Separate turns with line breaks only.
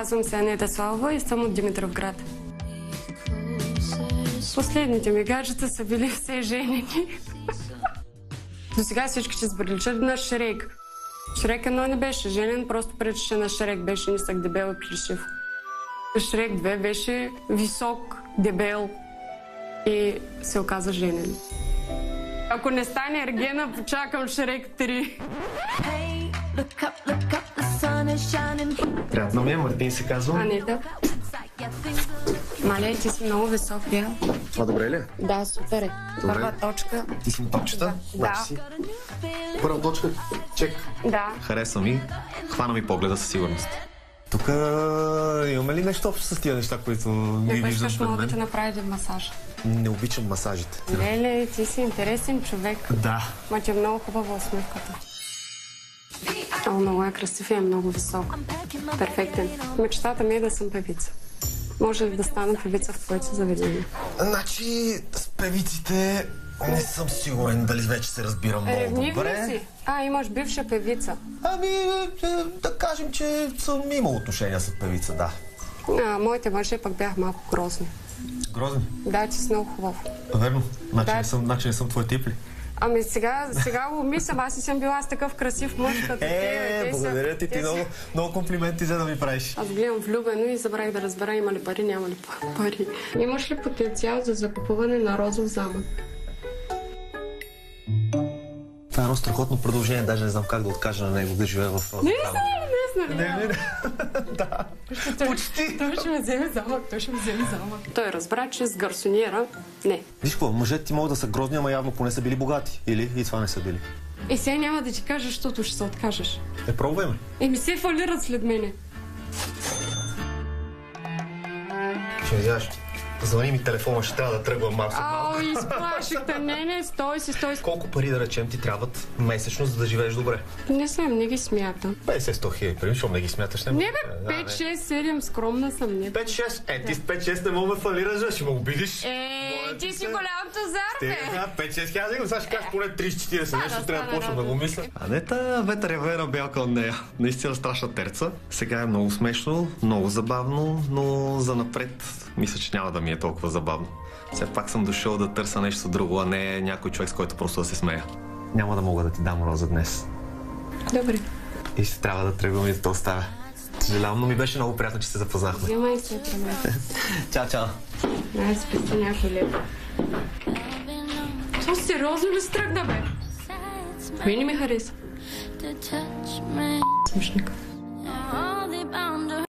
Казвам се Анета Славова и съм от Димитровград. Последните ми гаджета са били все женени. До сега всички ще приличат на Шрек. Шрек 1 не беше женен, просто пречеше на Шрек. Беше нисък, дебел и плешив. Шрек 2 беше висок, дебел и се оказа женен. Ако не стане Ергена, чакам Шрек 3.
Приятно ми е, Мартин се казва.
Анета. Мале, ти си много висок, бе.
Това добре ли е?
Да, супер е.
Добре.
Първа точка.
Ти си на точката?
Да.
Си. Първа точка, чек.
Да.
Хареса ми, хвана ми погледа със сигурност. Тук имаме ли нещо общо с тия неща, които
Не
виждам
искаш,
пред
мога да
мен?
ти направя един масаж.
Не обичам масажите.
Леле, ти си интересен човек.
Да.
Ма ти е много хубава усмивката. О, много е красив и е много висок. Перфектен. Мечтата ми е да съм певица. Може ли да стана певица в твоите заведения?
Значи, с певиците не съм сигурен дали вече се разбирам много
Ревнив ли
добре.
си? Има бивша певица.
Да кажем, че съм имал отношения с певица, да.
Моите мъже пък бях малко грозни.
Грозни?
Да, ти си много хубав.
Верно.
Да.
Значи не съм твой тип ли?
Ами сега го мислям, аз и съм била с такъв красив мъж като те.
Благодаря ти, много комплименти за да ми правиш.
Аз гледам влюбено и забравих да разбера има ли пари, няма ли пари. Имаш ли потенциал за закупуване на розов замък?
Това е едно страхотно продължение, даже не знам как да откажа на него да живее в...
Не.
Да. Почти.
Той ще ме вземе замък. Той разбра, че с гарсониера не.
Виж какво, мъжете ти могат да са грозни, ама явно поне са били богати. Или и това не са били.
Сега няма да ти кажа, защото ще се откажеш.
Пробвай ме.
Се фалират след мене.
Ще видяш. Звъни ми телефона, ще трябва да тръгвам малко.
Изплашихте. Не, стой си.
Колко пари, да речем, ти трябват месечно, за да живееш добре?
Не знам, не ги смятам.
50-100 хиляди, пари, защото не ги смяташ.
Не бе, 5, 6, 7, скромна съм.
5-6? Ти с 5-6 не мога да фалираш, ще ме обидиш.
Ти си голям тузар, бе.
5-6 хиляди, сега ще кажеш поне 30-40, нещо трябва да почна да го мисля. Анета ветър е вена бялка от нея. Наистина страшна терца. Сега е много смешно, много забавно, но за напред мисля, че няма да ми е толкова забавно. Все пак съм дошъл да търся нещо друго, а не някой човек, с който просто да се смея. Няма да мога да ти дам роза днес.
Добре.
И ще трябва да тръгвам и да те оставя. Съжалявам, но ми беше много приятно, че се запознахме.
Вземай се,
Чао.
Дай спести някой лев. То сериозно ли стръгна, бе? Ми не ми хареса. Смешника.